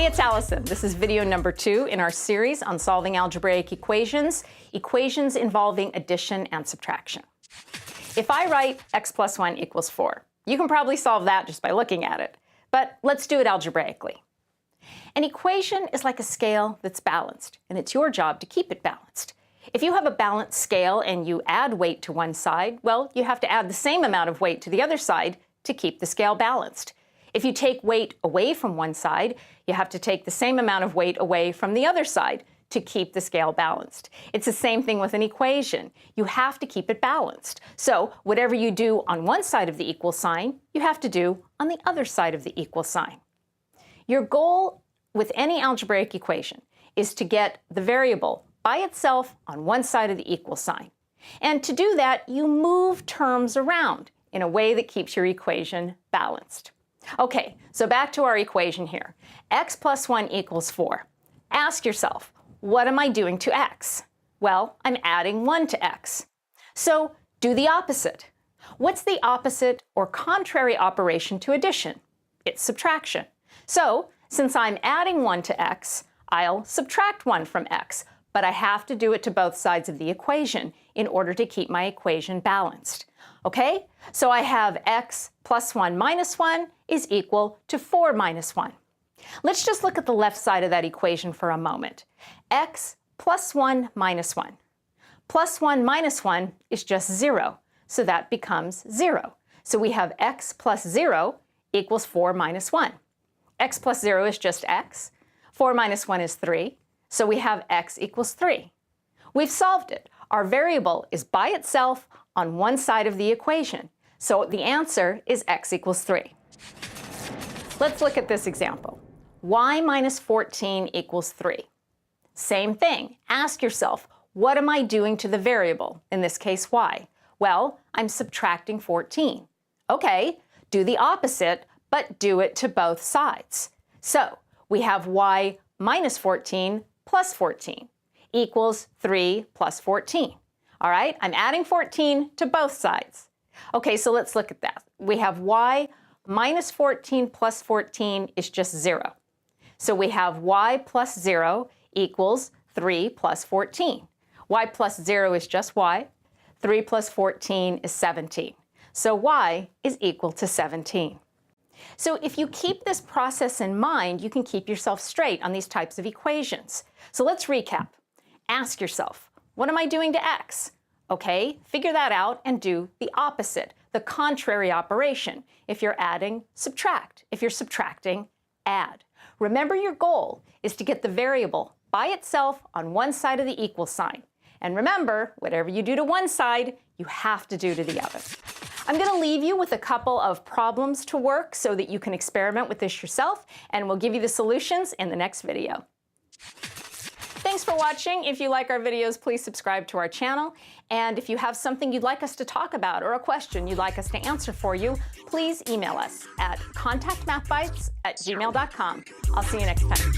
Hey, it's Allison. This is video number 2 in our series on solving algebraic equations, equations involving addition and subtraction. If I write x plus 1 equals 4, you can probably solve that just by looking at it. But let's do it algebraically. An equation is like a scale that's balanced, and it's your job to keep it balanced. If you have a balanced scale and you add weight to one side, well, you have to add the same amount of weight to the other side to keep the scale balanced. If you take weight away from one side, you have to take the same amount of weight away from the other side to keep the scale balanced. It's the same thing with an equation. You have to keep it balanced. So whatever you do on one side of the equal sign, you have to do on the other side of the equal sign. Your goal with any algebraic equation is to get the variable by itself on one side of the equal sign. And to do that, you move terms around in a way that keeps your equation balanced. Okay, so back to our equation here. X plus 1 equals 4. Ask yourself, what am I doing to x? Well, I'm adding 1 to x. So do the opposite. What's the opposite or contrary operation to addition? It's subtraction. So since I'm adding 1 to x, I'll subtract 1 from x, but I have to do it to both sides of the equation in order to keep my equation balanced. Okay, so I have x plus 1 minus 1 is equal to 4 minus 1. Let's just look at the left side of that equation for a moment. X plus 1 minus 1. Plus 1 minus 1 is just 0, so that becomes 0. So we have x plus 0 equals 4 minus 1. X plus 0 is just x. 4 minus 1 is 3, so we have x equals 3. We've solved it. Our variable is by itself on one side of the equation, so the answer is x equals 3. Let's look at this example. Y minus 14 equals 3. Same thing. Ask yourself, what am I doing to the variable, in this case y? Well, I'm subtracting 14. Okay, do the opposite, but do it to both sides. So we have y minus 14 plus 14 equals 3 plus 14. All right, I'm adding 14 to both sides. Okay, so let's look at that. We have y minus 14 plus 14 is just 0. So we have y plus 0 equals 3 plus 14. Y plus 0 is just y. 3 plus 14 is 17. So y is equal to 17. So if you keep this process in mind, you can keep yourself straight on these types of equations. So let's recap. Ask yourself, what am I doing to x? Okay, figure that out and do the opposite, the contrary operation. If you're adding, subtract. If you're subtracting, add. Remember, your goal is to get the variable by itself on one side of the equal sign. And remember, whatever you do to one side, you have to do to the other. I'm going to leave you with a couple of problems to work so that you can experiment with this yourself, and we'll give you the solutions in the next video. Thanks for watching. If you like our videos, please subscribe to our channel. And if you have something you'd like us to talk about or a question you'd like us to answer for you, please email us at contactmathbytes@gmail.com. I'll see you next time.